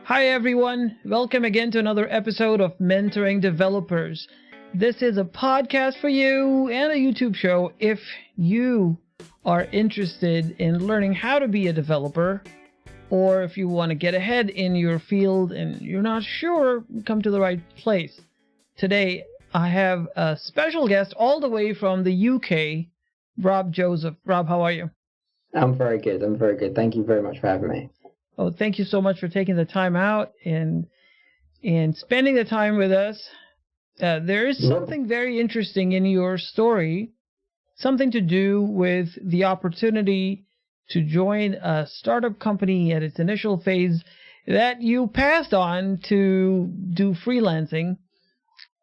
Hi everyone, welcome again to another episode of Mentoring Developers. This is a podcast for you and a YouTube show if you are interested in learning how to be a developer, or if you want to get ahead in your field and you're not sure, come to the right place. Today I have a special guest all the way from the UK, Rob Joseph. Rob, how are you? I'm very good. Thank you very much for having me. Oh, thank you so much for taking the time out and spending the time with us. There is something very interesting in your story, something to do with the opportunity to join a startup company at its initial phase that you passed on to do freelancing.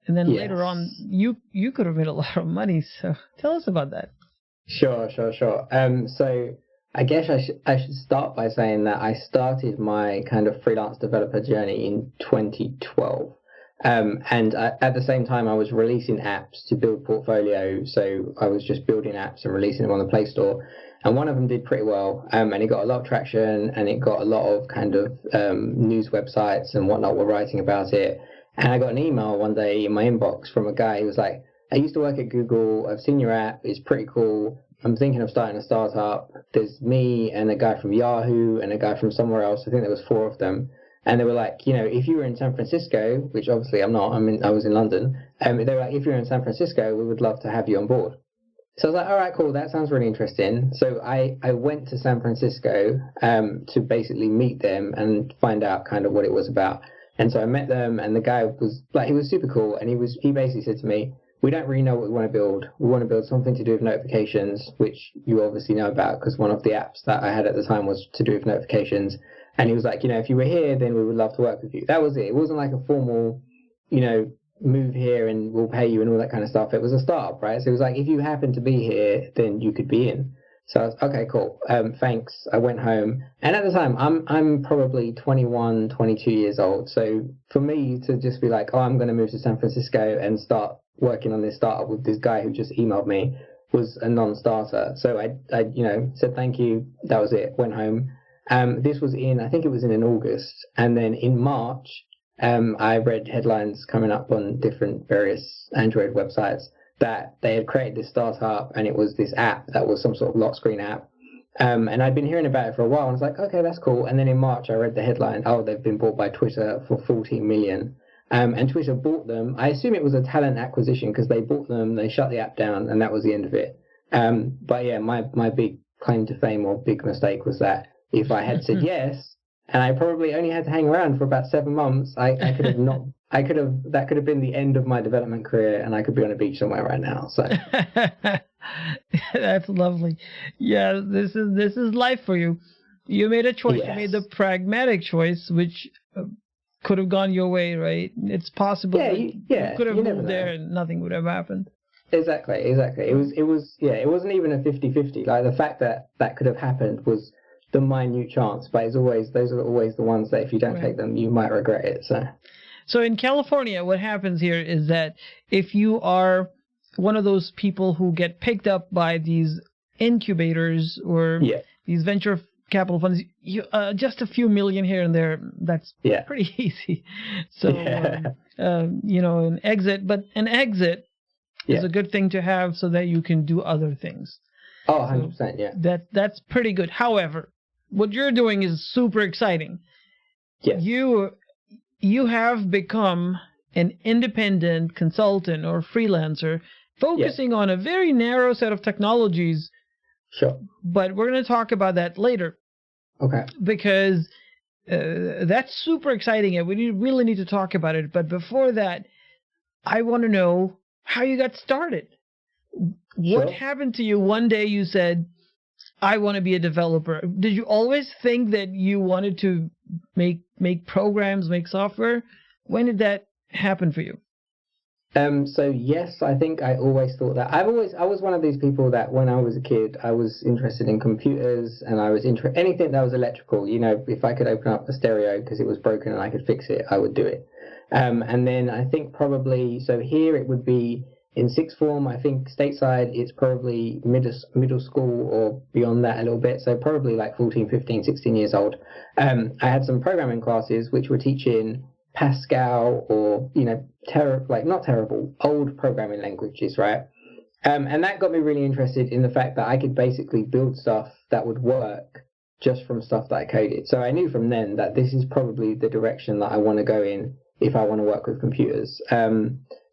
And then later on, you could have made a lot of money. So tell us about that. Sure. So I guess I should start by saying that I started my kind of freelance developer journey in 2012. And at the same time, I was releasing apps to build portfolio. So I was just building apps and releasing them on the Play Store. And one of them did pretty well. And it got a lot of traction, and it got a lot of kind of news websites and whatnot were writing about it. And I got an email one day in my inbox from a guy who was like, I used to work at Google. I've seen your app. It's pretty cool. I'm thinking of starting a startup. There's me and a guy from Yahoo and a guy from somewhere else. I think there was 4 of them. And they were like, if you were in San Francisco, which obviously I'm not, I was in London. They were like, if you're in San Francisco, we would love to have you on board. So I was like, all right, cool. That sounds really interesting. So I went to San Francisco to basically meet them and find out kind of what it was about. And so I met them, and the guy was like, he was super cool. And he basically said to me, we don't really know what we want to build. We want to build something to do with notifications, which you obviously know about because one of the apps that I had at the time was to do with notifications. And he was like, if you were here, then we would love to work with you. That was it. It wasn't like a formal, move here and we'll pay you and all that kind of stuff. It was a startup, right? So it was like, if you happen to be here, then you could be in. So I was, okay, cool. Thanks. I went home. And at the time, I'm probably 21, 22 years old. So for me to just be like, I'm going to move to San Francisco and start working on this startup with this guy who just emailed me was a non-starter. So I said thank you. That was it. Went home. This was I think it was in August. And then in March, I read headlines coming up on different various Android websites that they had created this startup, and it was this app that was some sort of lock screen app. And I'd been hearing about it for a while, and I was like, okay, that's cool. And then in March, I read the headline, they've been bought by Twitter for 14 million. And Twitter bought them. I assume it was a talent acquisition because they bought them, they shut the app down, and that was the end of it. But yeah, my big claim to fame or big mistake was that if I had said yes, and I probably only had to hang around for about 7 months, that could have been the end of my development career, and I could be on a beach somewhere right now. So that's lovely. Yeah, this is life for you. You made a choice. Yes. You made the pragmatic choice, which could have gone your way, right? It's possible. You could have moved there and nothing would have happened. Exactly. It wasn't even a 50-50. Like the fact that could have happened was the minute chance, but those are always the ones that if you don't take them, you might regret it. So in California, what happens here is that if you are one of those people who get picked up by these incubators or these venture capital funds, just a few million here and there, that's pretty easy. So, an exit is a good thing to have so that you can do other things. Oh, 100%, yeah. That's pretty good. However, what you're doing is super exciting. Yes. You have become an independent consultant or freelancer focusing on a very narrow set of technologies. Sure. But we're going to talk about that later. Okay. Because that's super exciting and we really need to talk about it. But before that, I want to know how you got started. What happened to you? One day you said, I want to be a developer. Did you always think that you wanted to make programs, make software? When did that happen for you? So yes, I think I always thought that. I was one of these people that when I was a kid, I was interested in computers and I was anything that was electrical. If I could open up a stereo because it was broken and I could fix it, I would do it. And then I think probably, so here it would be in sixth form. I think stateside it's probably middle school or beyond that a little bit. So probably like 14, 15, 16 years old. I had some programming classes which were teaching Pascal or, not terrible, old programming languages, right? And that got me really interested in the fact that I could basically build stuff that would work just from stuff that I coded. So I knew from then that this is probably the direction that I want to go in if I want to work with computers.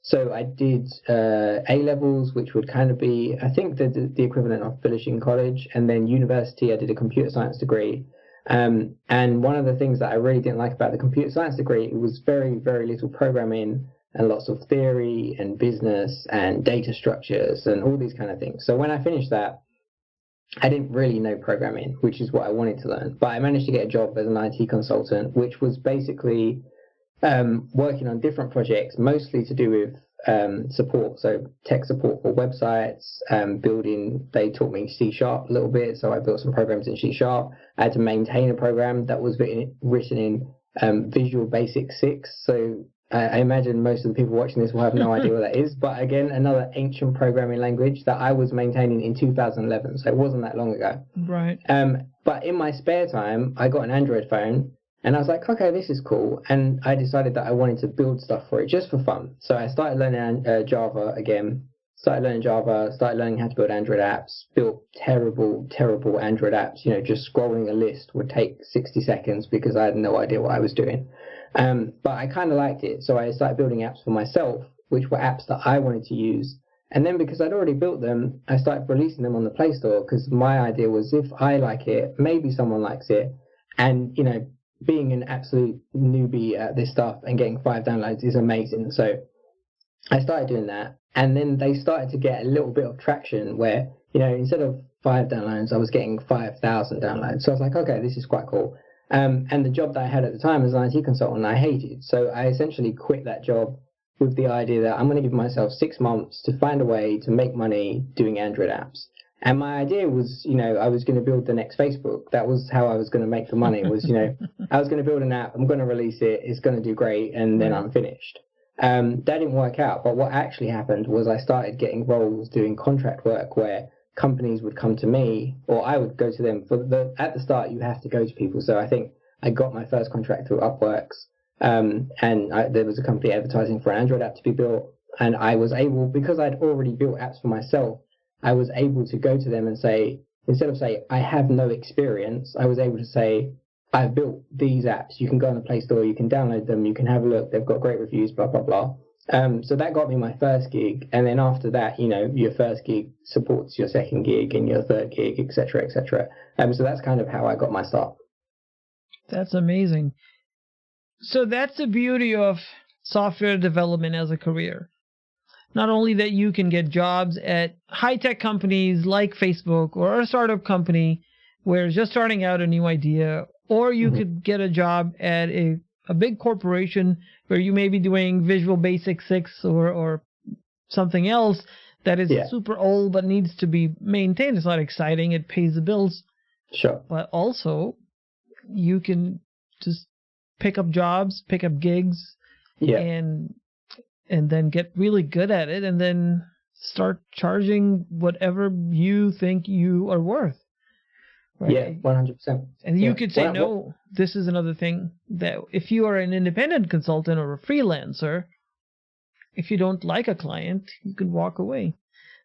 So I did A-levels, which would kind of be, I think, the equivalent of finishing college, and then university, I did a computer science degree. And one of the things that I really didn't like about the computer science degree, it was very, very little programming and lots of theory and business and data structures and all these kind of things. So when I finished that, I didn't really know programming, which is what I wanted to learn. But I managed to get a job as an IT consultant, which was basically working on different projects, mostly to do with support, so tech support for websites, building. They taught me C# a little bit, so I built some programs in C#. I had to maintain a program that was written in Visual Basic 6, so I imagine most of the people watching this will have no idea what that is, but again, another ancient programming language that I was maintaining in 2011, so it wasn't that long ago. Right. But in my spare time, I got an Android phone, and I was like, okay, this is cool. And I decided that I wanted to build stuff for it just for fun. So I started learning Java again, started learning how to build Android apps, built terrible, terrible Android apps. Just scrolling a list would take 60 seconds because I had no idea what I was doing. But I kind of liked it. So I started building apps for myself, which were apps that I wanted to use. And then because I'd already built them, I started releasing them on the Play Store because my idea was if I like it, maybe someone likes it. And, being an absolute newbie at this stuff and getting 5 downloads is amazing. So I started doing that, and then they started to get a little bit of traction where, instead of 5 downloads, I was getting 5,000 downloads. So I was like, okay, this is quite cool. And the job that I had at the time as an IT consultant, I hated. So I essentially quit that job with the idea that I'm going to give myself 6 months to find a way to make money doing Android apps. And my idea was, I was going to build the next Facebook. That was how I was going to make the money was, I was going to build an app, I'm going to release it, it's going to do great, and then I'm finished. That didn't work out. But what actually happened was I started getting roles doing contract work where companies would come to me or I would go to them. At the start, you have to go to people. So I think I got my first contract through Upworks. There was a company advertising for an Android app to be built. And I was able, because I'd already built apps for myself, I was able to go to them and say, instead of saying, I have no experience, I was able to say, I've built these apps. You can go on the Play Store, you can download them, you can have a look, they've got great reviews, blah, blah, blah. So that got me my first gig. And then after that, your first gig supports your second gig and your third gig, etc., etc. So that's kind of how I got my start. That's amazing. So that's the beauty of software development as a career. Not only that you can get jobs at high-tech companies like Facebook or a startup company where it's just starting out a new idea, or you could get a job at a big corporation where you may be doing Visual Basic 6 or something else that is super old but needs to be maintained. It's not exciting. It pays the bills. Sure. But also, you can just pick up jobs, pick up gigs, and then get really good at it, and then start charging whatever you think you are worth. Right? Yeah, 100%. And you could say, no, this is another thing, that if you are an independent consultant or a freelancer, if you don't like a client, you can walk away.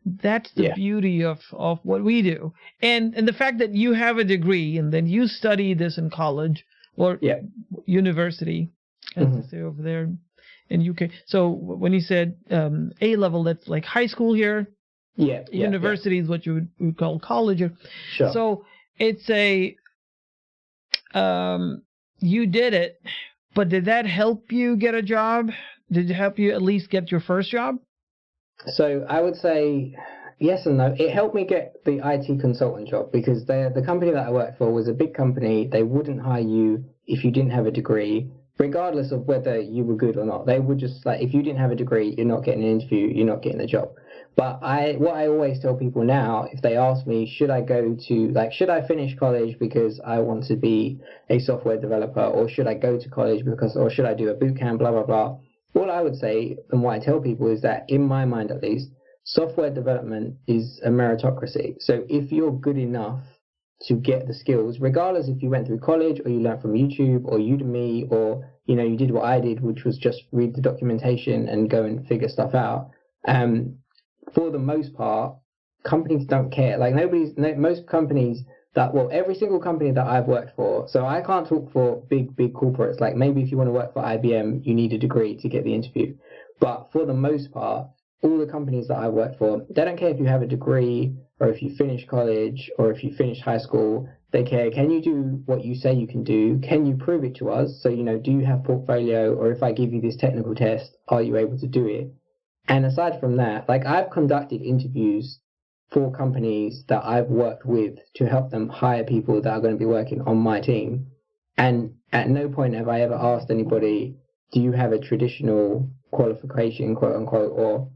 That's the beauty of what we do. And the fact that you have a degree and then you study this in college or university, as they say over there in UK. So when you said A-level, that's like high school here. University is what you would call college. Sure. So it's you did it, but did that help you get a job? Did it help you at least get your first job? So I would say yes and no. It helped me get the IT consultant job because the company that I worked for was a big company. They wouldn't hire you if you didn't have a degree, regardless of whether you were good or not. They would just if you didn't have a degree, you're not getting an interview, you're not getting a job. But what I always tell people now, if they ask me, should I finish college because I want to be a software developer, or should I go to college or should I do a boot camp, blah, blah, blah. all I would say, and what I tell people, is that in my mind at least, software development is a meritocracy. So if you're good enough to get the skills, regardless if you went through college or you learned from YouTube or Udemy, or you did what I did, which was just read the documentation and go and figure stuff out. For the most part, companies don't care. Like most companies every single company that I've worked for, so I can't talk for big corporates. Like maybe if you want to work for IBM, you need a degree to get the interview. But for the most part, all the companies that I've worked for, they don't care if you have a degree or if you finish college or if you finish high school. They care, can you do what you say you can do? Can you prove it to us? So, do you have portfolio, or if I give you this technical test, are you able to do it? And aside from that, like I've conducted interviews for companies that I've worked with to help them hire people that are going to be working on my team. And at no point have I ever asked anybody, do you have a traditional qualification, quote unquote, or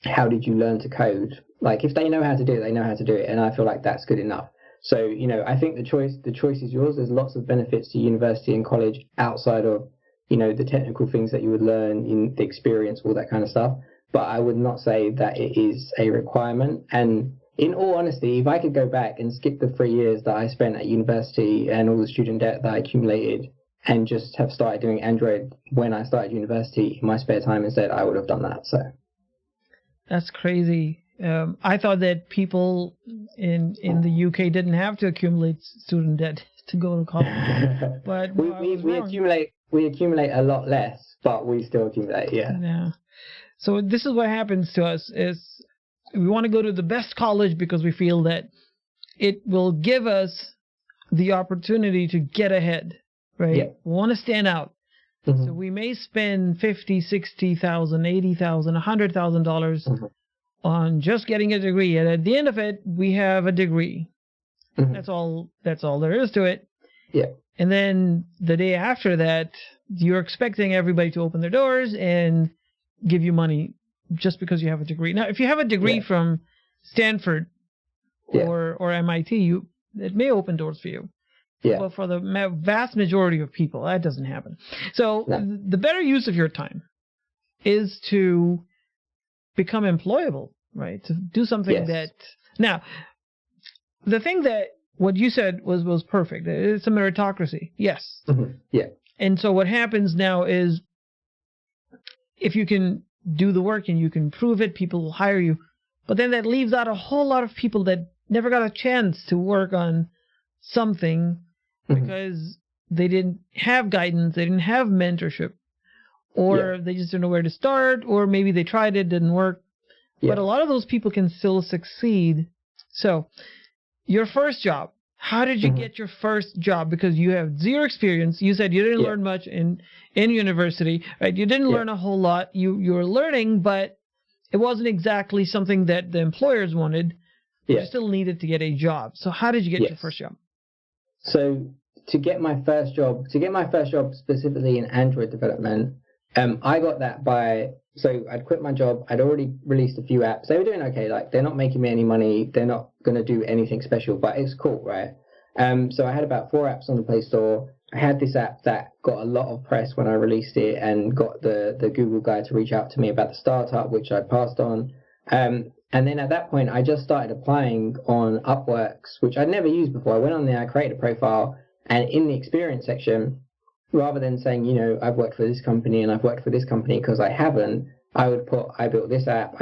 how did you learn to code? Like if they know how to do it, they know how to do it. And I feel like that's good enough. So, I think the choice is yours. There's lots of benefits to university and college outside of, the technical things that you would learn in the experience, all that kind of stuff. But I would not say that it is a requirement. And in all honesty, if I could go back and skip the 3 years that I spent at university and all the student debt that I accumulated and just have started doing Android when I started university in my spare time instead, I would have done that. So that's crazy. I thought that people in the UK didn't have to accumulate student debt to go to college, but we accumulate a lot less, but we still accumulate. Yeah. So this is what happens to us: is we want to go to the best college because we feel that it will give us the opportunity to get ahead, right? Yeah. We want to stand out. Mm-hmm. So we may spend $50,000, $60,000, $80,000, $100,000 on just getting a degree, and at the end of it, we have a degree. Mm-hmm. That's all there is to it. Yeah. And then the day after that, you're expecting everybody to open their doors and give you money just because you have a degree. Now, if you have a degree from Stanford or MIT, it may open doors for you. Yeah. But for the vast majority of people, that doesn't happen. So the better use of your time is to become employable, right? To do something that... Now, the thing that what you said was perfect. It's a meritocracy. Yes. Mm-hmm. Yeah. And so what happens now is if you can do the work and you can prove it, people will hire you. But then that leaves out a whole lot of people that never got a chance to work on something because they didn't have guidance, they didn't have mentorship, or they just didn't know where to start, or maybe they tried it, didn't work. Yeah. But a lot of those people can still succeed. So your first job, how did you get your first job? Because you have zero experience. You said you didn't learn much in university, right? You didn't learn a whole lot. You were learning, but it wasn't exactly something that the employers wanted. You still needed to get a job. So how did you get your first job? So to get my first job specifically in Android development, I got that so I'd quit my job. I'd already released a few apps. They were doing okay. Like they're not making me any money. They're not going to do anything special, but it's cool, right? So I had about 4 apps on the Play Store. I had this app that got a lot of press when I released it and got the Google guy to reach out to me about the startup, which I passed on. And then at that point, I just started applying on Upworks, which I'd never used before. I went on there, I created a profile, and in the experience section, rather than saying, I've worked for this company and I've worked for this company, because I haven't, I would put, I built this app,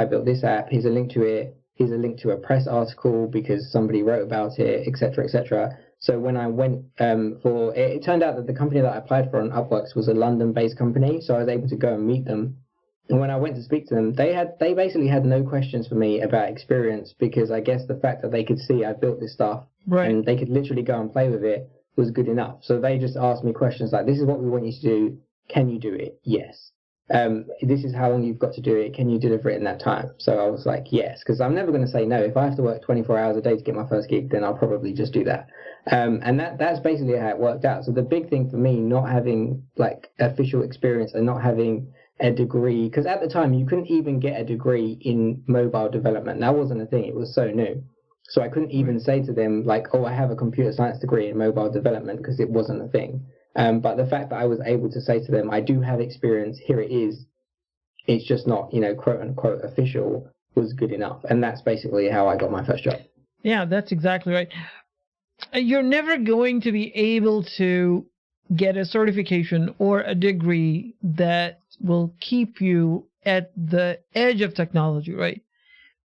here's a link to it, here's a link to a press article because somebody wrote about it, etc., etc. So when I went it turned out that the company that I applied for on Upworks was a London-based company, so I was able to go and meet them. And when I went to speak to them, they basically had no questions for me about experience, because I guess the fact that they could see I built this stuff and they could literally go and play with it was good enough. So they just asked me questions like, this is what we want you to do. Can you do it? Yes. This is how long you've got to do it. Can you deliver it in that time? So I was like, yes, because I'm never going to say no. If I have to work 24 hours a day to get my first gig, then I'll probably just do that. And that's basically how it worked out. So the big thing for me, not having like official experience and not having a degree, because at the time you couldn't even get a degree in mobile development. That wasn't a thing. It was so new. So I couldn't even say to them like, oh, I have a computer science degree in mobile development, because it wasn't a thing. But the fact that I was able to say to them, I do have experience, here it is, it's just not, quote unquote official, was good enough. And that's basically how I got my first job. Yeah, that's exactly right. You're never going to be able to get a certification or a degree that will keep you at the edge of technology, right?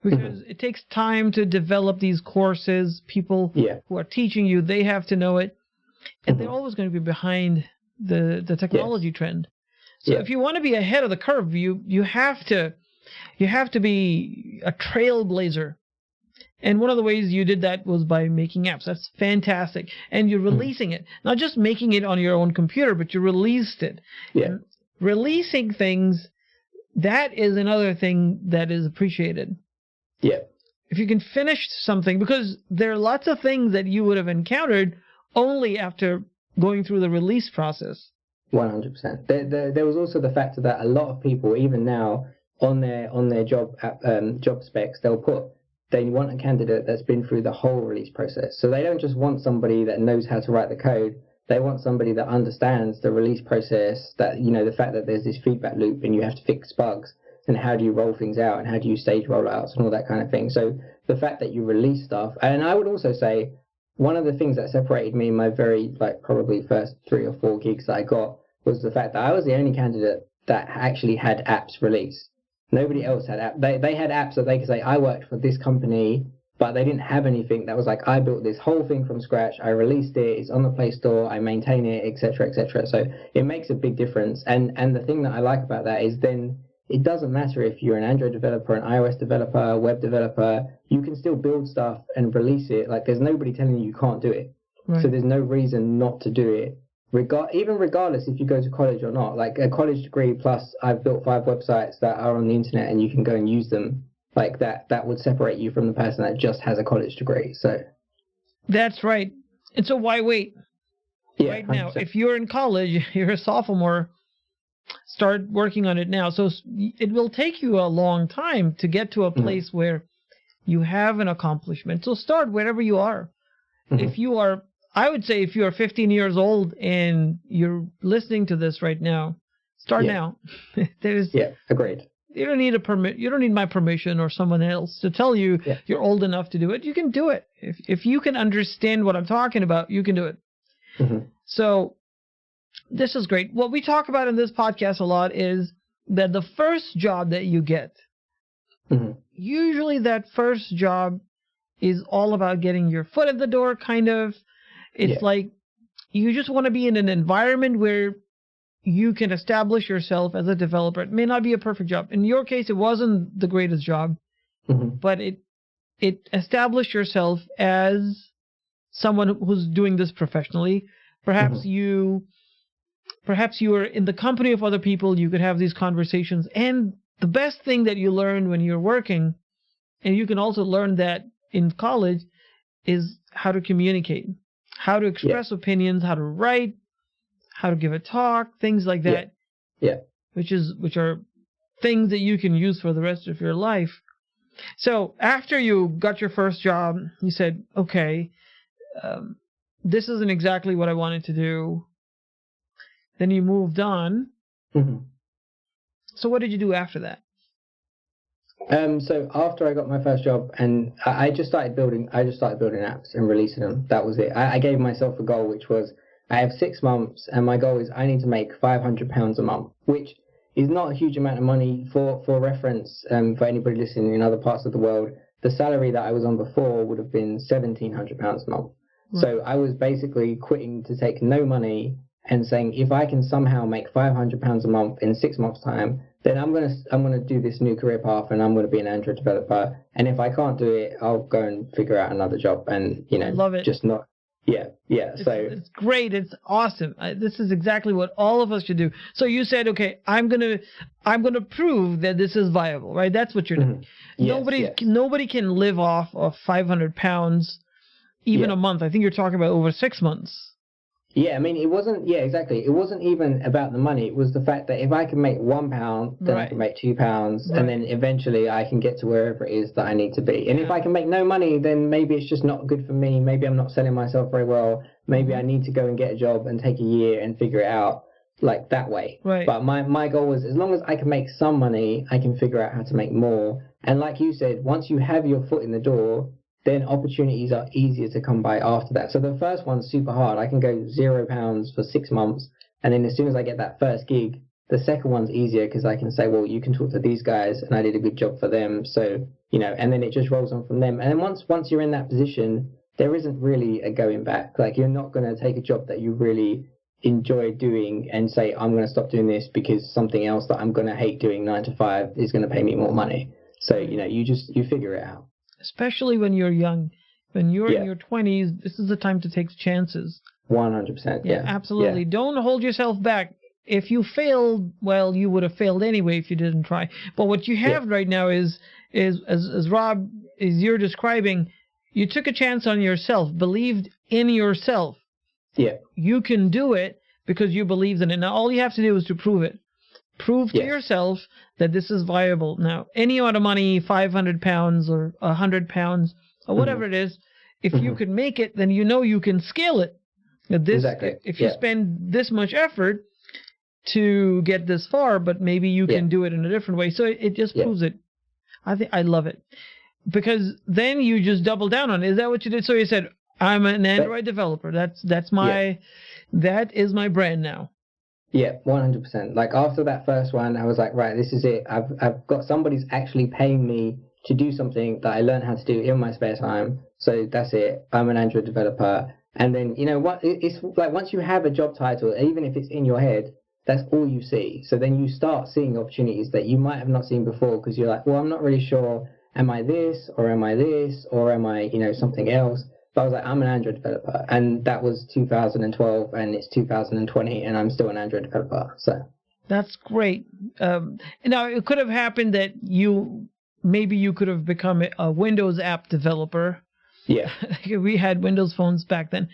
Because it takes time to develop these courses. People who are teaching you, they have to know it. And they're always going to be behind the technology trend. So if you want to be ahead of the curve, you have to be a trailblazer. And one of the ways you did that was by making apps. That's fantastic. And you're releasing it. Not just making it on your own computer, but you released it. Yeah. And releasing things, that is another thing that is appreciated. Yeah. If you can finish something, because there are lots of things that you would have encountered only after going through the release process. 100%. There was also the factor that a lot of people, even now, on their job specs, they want a candidate that's been through the whole release process. So they don't just want somebody that knows how to write the code. They want somebody that understands the release process, that, the fact that there's this feedback loop and you have to fix bugs, and how do you roll things out, and how do you stage rollouts and all that kind of thing. So the fact that you release stuff, and I would also say one of the things that separated me in my very, probably first 3 or 4 gigs that I got was the fact that I was the only candidate that actually had apps released. Nobody else had apps. They had apps that they could say, I worked for this company, but they didn't have anything that was like, I built this whole thing from scratch, I released it, it's on the Play Store, I maintain it, etc., etc. So it makes a big difference. And the thing that I like about that is then it doesn't matter if you're an Android developer, an iOS developer, web developer, you can still build stuff and release it. Like, there's nobody telling you can't do it. Right. So there's no reason not to do it. Even regardless if you go to college or not, like a college degree plus I've built 5 websites that are on the internet and you can go and use them, like that would separate you from the person that just has a college degree. So that's right. And so why wait? Yeah, right now, 100%. if you're in college, you're a sophomore, start working on it now. So it will take you a long time to get to a place where you have an accomplishment. So start wherever you are. If you are, I would say if you are 15 years old and you're listening to this right now, start now. Agreed. You don't need a permit. You don't need my permission or someone else to tell you you're old enough to do it. You can do it. If you can understand what I'm talking about, you can do it. So this is great. What we talk about in this podcast a lot is that the first job that you get, usually that first job is all about getting your foot in the door, kind of. It's like you just want to be in an environment where you can establish yourself as a developer. It may not be a perfect job. In your case, it wasn't the greatest job, but it established yourself as someone who's doing this professionally. Perhaps you are in the company of other people. You could have these conversations. And the best thing that you learn when you're working, and you can also learn that in college, is how to communicate, how to express opinions, how to write, how to give a talk, things like that. Which are things that you can use for the rest of your life. So after you got your first job, you said, okay, this isn't exactly what I wanted to do. Then you moved on. So what did you do after that? So after I got my first job, and I just started building apps and releasing them. That was it. I gave myself a goal, which was I have 6 months, and my goal is I need to make £500 a month, which is not a huge amount of money. For reference, for anybody listening in other parts of the world, the salary that I was on before would have been £1,700 a month. So I was basically quitting to take no money and saying, if I can somehow make £500 a month in 6 months' time, then I'm gonna do this new career path, and I'm gonna be an Android developer. And if I can't do it, I'll go and figure out another job, and love it. Just not. It's great. It's awesome. This is exactly what all of us should do. So you said, okay, I'm gonna prove that this is viable, right? That's what you're doing. Nobody can live off of £500 even a month. I think you're talking about over 6 months. Yeah, I mean, it wasn't. Yeah, exactly. It wasn't even about the money. It was the fact that if I can make £1, then I can make £2, and then eventually I can get to wherever it is that I need to be. And if I can make no money, then maybe it's just not good for me. Maybe I'm not selling myself very well. Maybe I need to go and get a job and take a year and figure it out. like that way. Right. But my goal was, as long as I can make some money, I can figure out how to make more. And like you said, once you have your foot in the door, then opportunities are easier to come by after that. So the first one's super hard. I can go £0 for 6 months, and then as soon as I get that first gig, the second one's easier because I can say, well, you can talk to these guys, and I did a good job for them. So, and then it just rolls on from them. And then once you're in that position, there isn't really a going back. Like, you're not going to take a job that you really enjoy doing and say, I'm going to stop doing this because something else that I'm going to hate doing 9 to 5 is going to pay me more money. So, you figure it out. Especially when you're young. When you're in your 20s, this is the time to take chances. 100%. Yeah. Absolutely. Yeah. Don't hold yourself back. If you failed, well, you would have failed anyway if you didn't try. But what you have right now is as Rob, as you're describing, you took a chance on yourself, believed in yourself. Yeah. You can do it because you believed in it. Now, all you have to do is to prove it. Prove to yourself that this is viable. Now, any amount of money, £500 or £100 or whatever it is, if you can make it, then you can scale it. Exactly. If you spend this much effort to get this far, but maybe you can do it in a different way. So it just proves it. I love it. Because then you just double down on it. Is that what you did? So you said, I'm an Android developer. That is my brand now. Yeah, 100%. Like, after that first one, I was like, right, this is it. I've got somebody's actually paying me to do something that I learned how to do in my spare time. So that's it. I'm an Android developer. And then, what? It's like, once you have a job title, even if it's in your head, that's all you see. So then you start seeing opportunities that you might have not seen before, because you're like, well, I'm not really sure. Am I this, or am I this, or am I, something else? But I was like, I'm an Android developer, and that was 2012, and it's 2020, and I'm still an Android developer. So that's great. Now, it could have happened that maybe you could have become a Windows app developer. Yeah, we had Windows phones back then,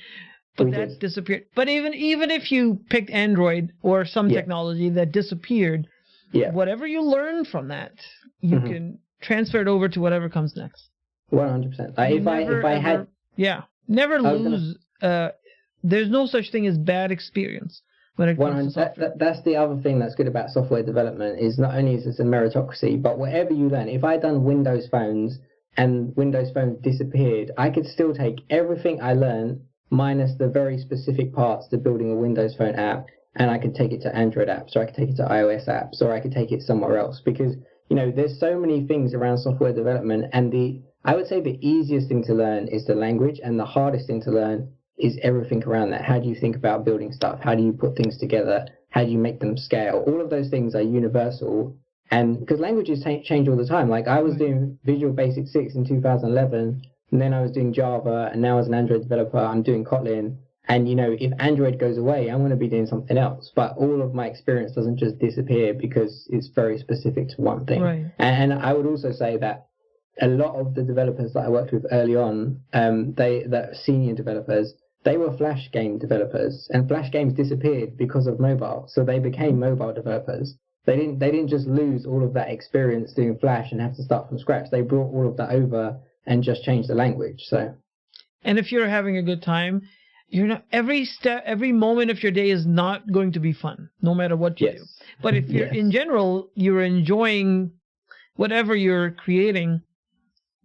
but that disappeared. But even if you picked Android or some technology that disappeared, whatever you learn from that, you can transfer it over to whatever comes next. 100%. Like, if I had. Yeah, never lose. There's no such thing as bad experience when it comes to software. That's the other thing that's good about software development, is not only is this a meritocracy, but whatever you learn. If I done Windows phones and Windows phones disappeared, I could still take everything I learned minus the very specific parts to building a Windows phone app, and I could take it to Android apps, or I could take it to iOS apps, or I could take it somewhere else. Because there's so many things around software development, and I would say the easiest thing to learn is the language, and the hardest thing to learn is everything around that. How do you think about building stuff? How do you put things together? How do you make them scale? All of those things are universal, and because languages change all the time. Like, I was doing Visual Basic 6 in 2011, and then I was doing Java, and now as an Android developer, I'm doing Kotlin. And, if Android goes away, I'm going to be doing something else. But all of my experience doesn't just disappear because it's very specific to one thing. Right. And I would also say that a lot of the developers that I worked with early on, the senior developers, they were Flash game developers, and Flash games disappeared because of mobile. So they became mobile developers. They didn't just lose all of that experience doing Flash and have to start from scratch. They brought all of that over and just changed the language. So, and if you're having a good time, every moment of your day is not going to be fun, no matter what you do. But if you're in general, you're enjoying whatever you're creating,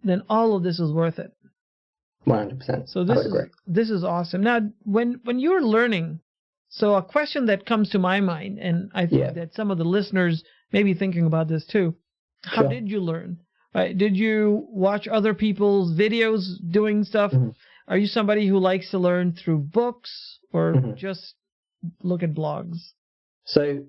then all of this is worth it. 100%. So this is awesome. Now, when you're learning, so a question that comes to my mind, and I think that some of the listeners may be thinking about this too. How did you learn? Did you watch other people's videos doing stuff? Mm-hmm. Are you somebody who likes to learn through books, or just look at blogs? So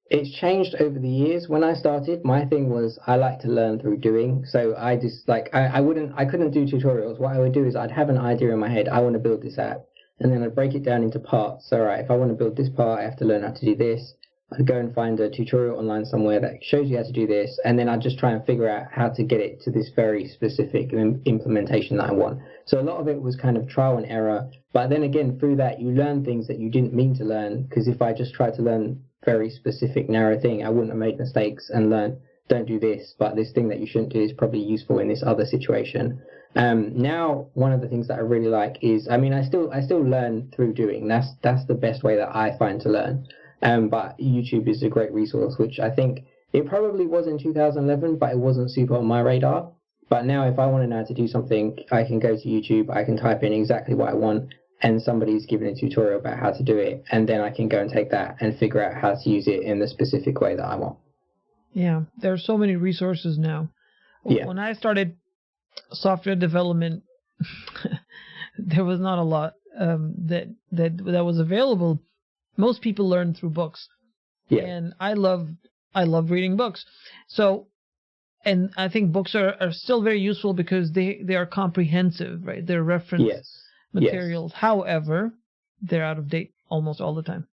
it's changed over the years. When I started, my thing was I like to learn through doing. So I just I couldn't do tutorials. What I would do is I'd have an idea in my head. I want to build this app, and then I'd break it down into parts. So, if I want to build this part, I have to learn how to do this. I'd go and find a tutorial online somewhere that shows you how to do this, and then I'd just try and figure out how to get it to this very specific implementation that I want. So a lot of it was kind of trial and error. But then again, through that, you learn things that you didn't mean to learn, because if I just tried to learn very specific, narrow thing, I wouldn't have made mistakes and learned, don't do this, but this thing that you shouldn't do is probably useful in this other situation. Now, one of the things that I really like is, I still learn through doing. That's the best way that I find to learn. But YouTube is a great resource, which I think it probably was in 2011, but it wasn't super on my radar. But now if I want to know how to do something, I can go to YouTube, I can type in exactly what I want, and somebody's giving a tutorial about how to do it, and then I can go and take that and figure out how to use it in the specific way that I want. Yeah, there are so many resources now. Yeah. When I started software development, there was not a lot that was available. Most people learn through books, and I love reading books. So, and I think books are still very useful because they are comprehensive, right? They're reference materials. However, they're out of date almost all the time.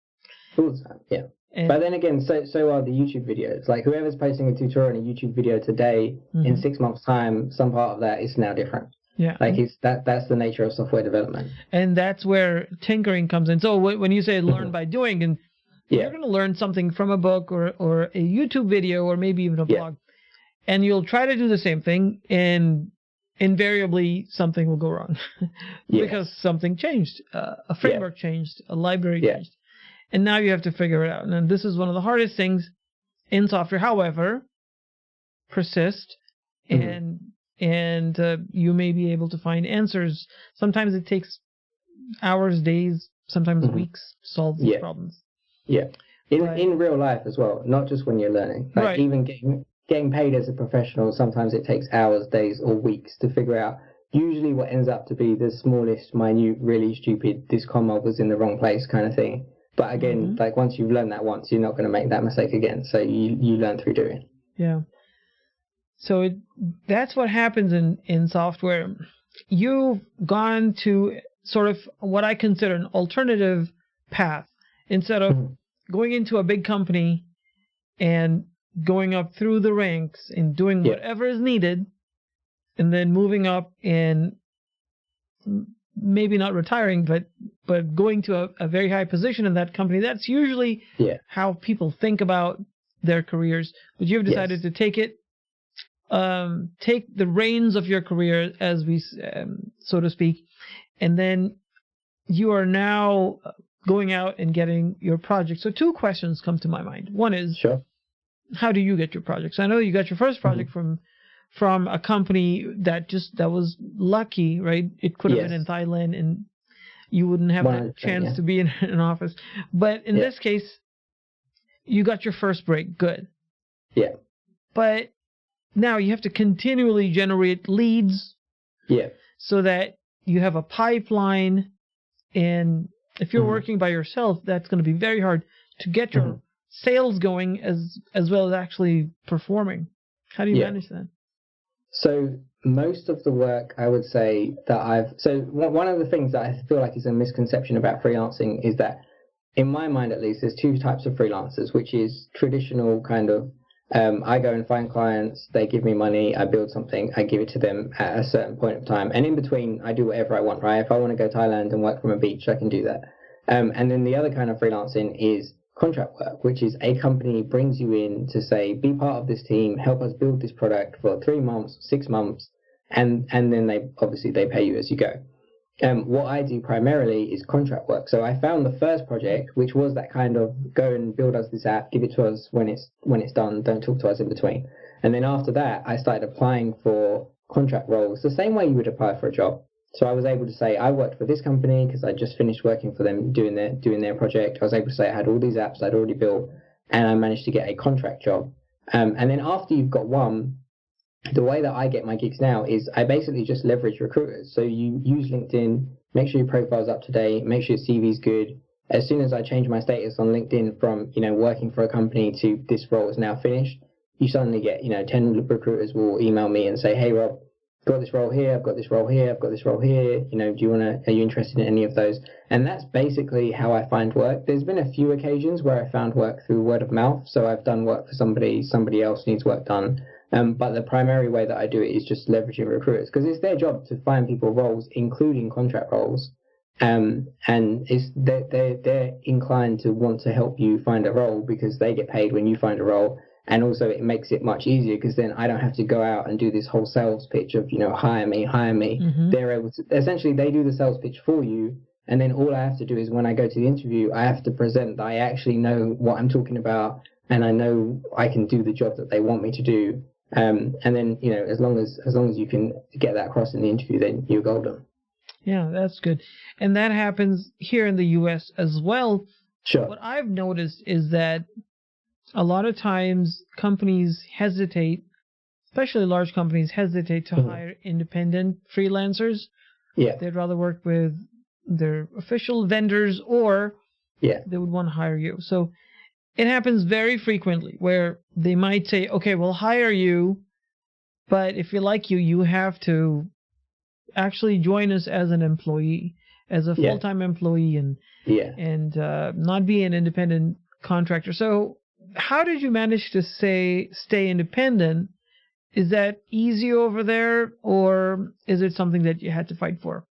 All the time, yeah. But then again, so are the YouTube videos. Like whoever's posting a tutorial on a YouTube video today, in 6 months' time, some part of that is now different. Yeah. Like that's the nature of software development. And that's where tinkering comes in. So when you say learn by doing, and you're going to learn something from a book or a YouTube video or maybe even a blog, and you'll try to do the same thing, and invariably something will go wrong because something changed. A framework changed, a library changed. And now you have to figure it out. And this is one of the hardest things in software. However, persist, and you may be able to find answers. Sometimes it takes hours, days, sometimes weeks to solve these problems. Yeah. In real life as well, not just when you're learning. Like even getting paid as a professional, sometimes it takes hours, days, or weeks to figure out usually what ends up to be the smallest, minute, really stupid, this comma was in the wrong place kind of thing. But again, like once you've learned that once, you're not going to make that mistake again. So you learn through doing. Yeah. So that's what happens in software. You've gone to sort of what I consider an alternative path. Instead of going into a big company and going up through the ranks and doing whatever is needed, and then moving up and maybe not retiring, but going to a very high position in that company. That's usually how people think about their careers. But you've decided to take the reins of your career, as we so to speak, and then you are now going out and getting your project. So two questions come to my mind. One is, how do you get your projects? I know you got your first project from a company that was lucky, right? It could have been in Thailand, and you wouldn't have that chance to be in an office. But in this case, you got your first break. Good. Yeah. But now you have to continually generate leads. Yeah. So that you have a pipeline, and if you're working by yourself, that's going to be very hard to get your sales going as well as actually performing. How do you manage that? So most of the work, I would say one of the things that I feel like is a misconception about freelancing is that, in my mind at least, there's two types of freelancers, which is traditional kind of, I go and find clients, they give me money, I build something, I give it to them at a certain point of time. And in between, I do whatever I want, right? If I want to go to Thailand and work from a beach, I can do that. And then the other kind of freelancing is contract work, which is a company brings you in to say, be part of this team, help us build this product for 3 months, 6 months, and then they pay you as you go. What I do primarily is contract work. So I found the first project, which was that kind of go and build us this app, give it to us when it's done, don't talk to us in between. And then after that, I started applying for contract roles the same way you would apply for a job. So I was able to say I worked for this company because I just finished working for them doing their project. I was able to say I had all these apps I'd already built, and I managed to get a contract job. And then after you've got one, the way that I get my gigs now is I basically just leverage recruiters. So you use LinkedIn, make sure your profile's up to date, make sure your CV's good. As soon as I change my status on LinkedIn from working for a company to this role is now finished, you suddenly get 10 recruiters will email me and say, hey Rob, got this role here, I've got this role here, I've got this role here, are you interested in any of those? And that's basically how I find work. There's been a few occasions where I found work through word of mouth. So I've done work for somebody else needs work done. But the primary way that I do it is just leveraging recruiters, because it's their job to find people roles, including contract roles. And they're inclined to want to help you find a role because they get paid when you find a role. And also it makes it much easier because then I don't have to go out and do this whole sales pitch of, hire me. Mm-hmm. They're able to, essentially they do the sales pitch for you, And then all I have to do is when I go to the interview, I have to present that I actually know what I'm talking about, and I know I can do the job that they want me to do. And then, as long as you can get that across in the interview, then you're golden. Yeah, that's good. And that happens here in the US as well. Sure. What I've noticed is that a lot of times companies hesitate, especially large companies hesitate to hire independent freelancers. Yeah. They'd rather work with their official vendors, or they would want to hire you. So it happens very frequently where they might say, okay, we'll hire you, but if we like you, you have to actually join us as an employee, as a full-time employee, and not be an independent contractor. So how did you manage to stay independent? Is that easy over there, or is it something that you had to fight for?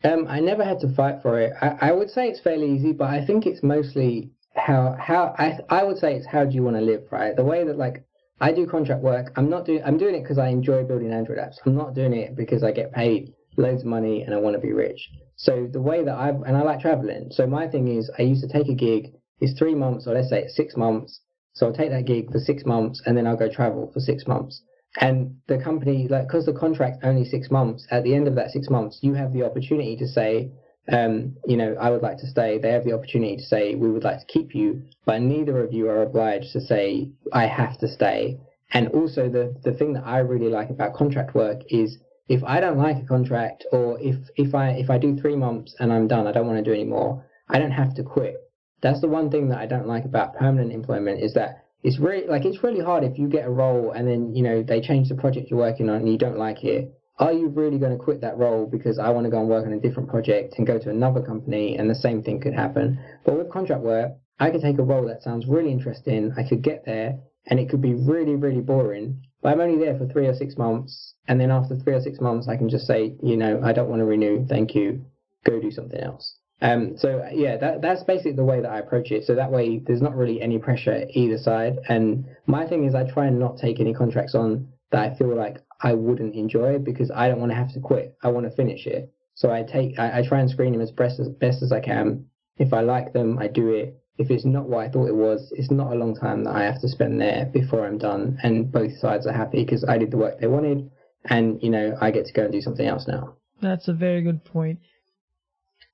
I never had to fight for it. I would say it's fairly easy, but I think it's mostly I would say it's how do you want to live, right? The way that like I do contract work, I'm doing it because I enjoy building Android apps. I'm not doing it because I get paid loads of money and I want to be rich. So the way that I like traveling. So my thing is I used to take a gig, it's 3 months, or let's say it's 6 months. So I'll take that gig for 6 months and then I'll go travel for 6 months. And the company, like, because the contract's only 6 months, at the end of that 6 months, you have the opportunity to say, I would like to stay. They have the opportunity to say, we would like to keep you, but neither of you are obliged to say, I have to stay. And also the thing that I really like about contract work is if I don't like a contract, or if I do 3 months and I'm done, I don't want to do anymore, I don't have to quit. That's the one thing that I don't like about permanent employment, is that it's really hard if you get a role and then, they change the project you're working on and you don't like it. Are you really going to quit that role because I want to go and work on a different project and go to another company, and the same thing could happen? But with contract work, I could take a role that sounds really interesting, I could get there, and it could be really, really boring, but I'm only there for 3 or 6 months, and then after 3 or 6 months I can just say, I don't want to renew, thank you, go do something else. That's basically the way that I approach it. So that way there's not really any pressure either side. And my thing is I try and not take any contracts on that I feel like I wouldn't enjoy, because I don't want to have to quit. I want to finish it. So I try and screen them as best as I can. If I like them, I do it. If it's not what I thought it was, it's not a long time that I have to spend there before I'm done, and both sides are happy because I did the work they wanted, and I get to go and do something else now. That's a very good point.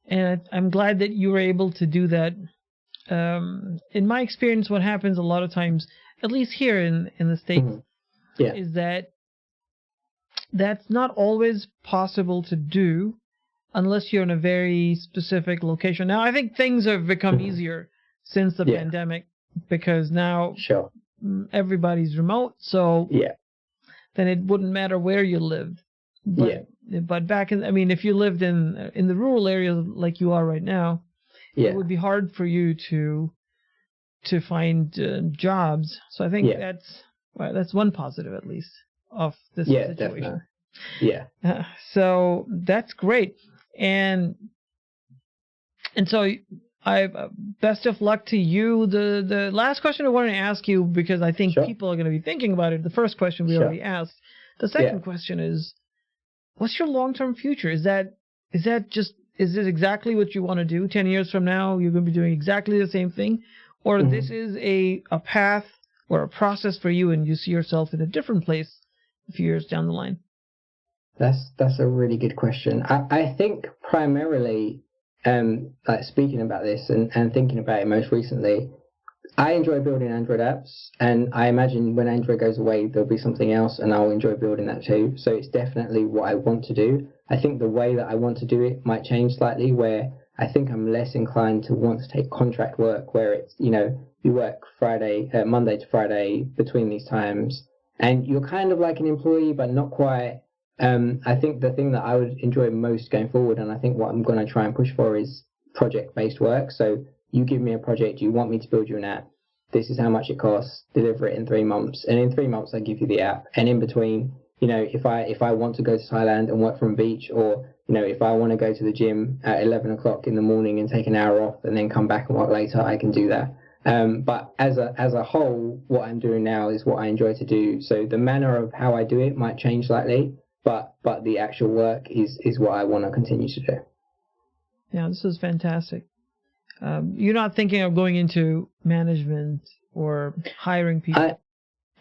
And I'm glad that you were able to do that. In my experience, what happens a lot of times, at least here in the States, is that that's not always possible to do unless you're in a very specific location. Now, I think things have become easier since the pandemic, because now everybody's remote, so then it wouldn't matter where you lived. But back if you lived in the rural areas like you are right now, it would be hard for you to find jobs. So I think that's one positive, at least, of this situation. Definitely. Yeah. So that's great, and so I best of luck to you. The last question I wanted to ask you, because I think people are going to be thinking about it. The first question we already asked. The second question is, what's your long-term future? Is this exactly what you want to do? 10 years from now, you're going to be doing exactly the same thing? Or this is a path or a process for you, and you see yourself in a different place a few years down the line? That's a really good question. I think primarily, speaking about this and thinking about it most recently, I enjoy building Android apps, and I imagine when Android goes away, there'll be something else, and I'll enjoy building that too. So it's definitely what I want to do. I think the way that I want to do it might change slightly, where I think I'm less inclined to want to take contract work, where it's, you work Monday to Friday between these times, and you're kind of like an employee, but not quite. I think the thing that I would enjoy most going forward, and I think what I'm going to try and push for, is project-based work. So you give me a project, you want me to build you an app, this is how much it costs, deliver it in 3 months, and in 3 months I give you the app. And in between, if I want to go to Thailand and work from a beach, or if I want to go to the gym at 11 o'clock in the morning and take an hour off and then come back and work later, I can do that. But as a whole, what I'm doing now is what I enjoy to do. So the manner of how I do it might change slightly, but the actual work is what I want to continue to do. Yeah, this is fantastic. You're not thinking of going into management or hiring people?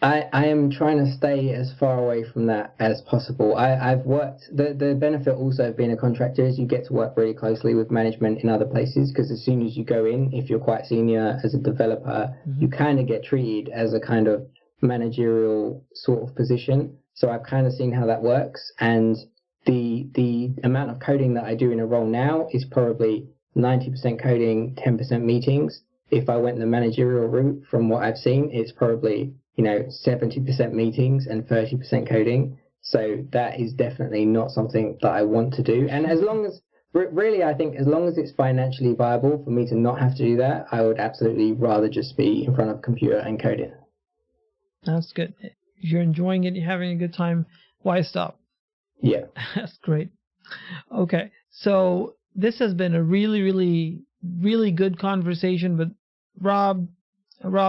I am trying to stay as far away from that as possible. I've worked, the benefit also of being a contractor is you get to work really closely with management in other places, because as soon as you go in, if you're quite senior as a developer, you kind of get treated as a kind of managerial sort of position. So I've kind of seen how that works. And the amount of coding that I do in a role now is probably 90% coding, 10% meetings. If I went the managerial route, from what I've seen, it's probably 70% meetings and 30% coding. So that is definitely not something that I want to do. And as long as, really, I think as long as it's financially viable for me to not have to do that, I would absolutely rather just be in front of a computer and coding. That's good. If you're enjoying it, you're having a good time, why stop? Yeah. That's great. Okay. So this has been a really, really, really good conversation with Rob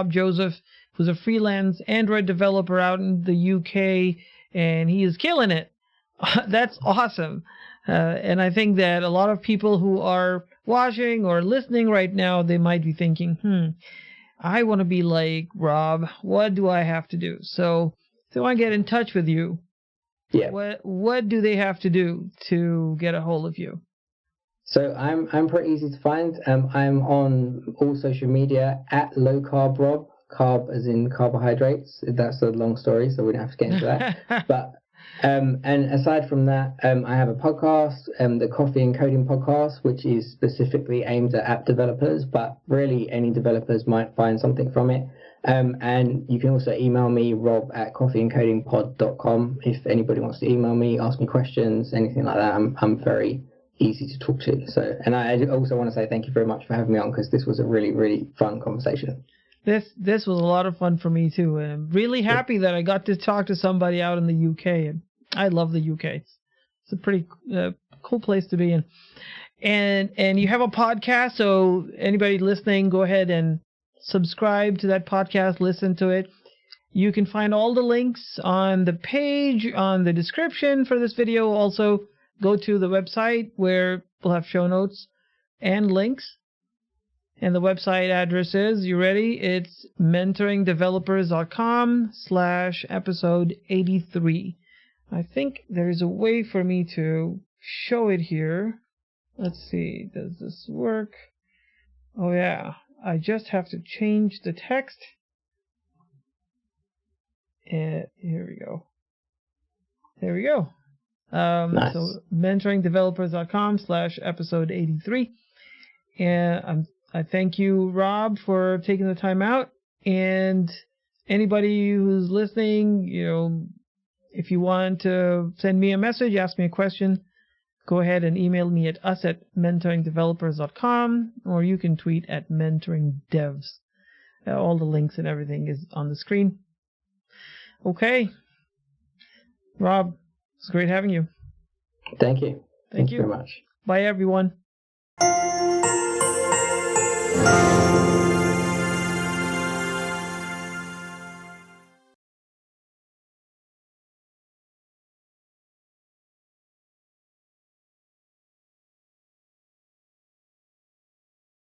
Joseph, who's a freelance Android developer out in the UK, and he is killing it. That's awesome. And I think that a lot of people who are watching or listening right now, they might be thinking, I want to be like Rob. What do I have to do? So if they want to get in touch with you, what do they have to do to get a hold of you? So I'm pretty easy to find. I'm on all social media at Low Carb Rob. Carb as in carbohydrates. That's a long story, so we don't have to get into that. But and aside from that, I have a podcast, the Coffee and Coding podcast, which is specifically aimed at app developers, but really any developers might find something from it. And you can also email me, rob@coffeeandcodingpod.com, if anybody wants to email me, ask me questions, anything like that. I'm very easy to talk to. So, and I also want to say thank you very much for having me on, because this was a really, really fun conversation. This was a lot of fun for me too, and I'm really happy that I got to talk to somebody out in the UK. And I love the UK. It's a pretty cool place to be in. And you have a podcast, so anybody listening, go ahead and subscribe to that podcast, listen to it. You can find all the links on the page, on the description for this video. Also, go to the website where we'll have show notes and links. And the website address is, you ready? It's mentoringdevelopers.com/episode 83. I think there's a way for me to show it here. Let's see, does this work? Oh yeah, I just have to change the text. And here we go. There we go. Nice. So mentoringdevelopers.com/episode 83. And I thank you, Rob, for taking the time out. And anybody who's listening, if you want to send me a message, ask me a question, go ahead and email me at us@mentoringdevelopers.com, or you can tweet at mentoringdevs. All the links and everything is on the screen. Okay. Rob, it's great having you. Thank you. Thank you very much. Bye, everyone.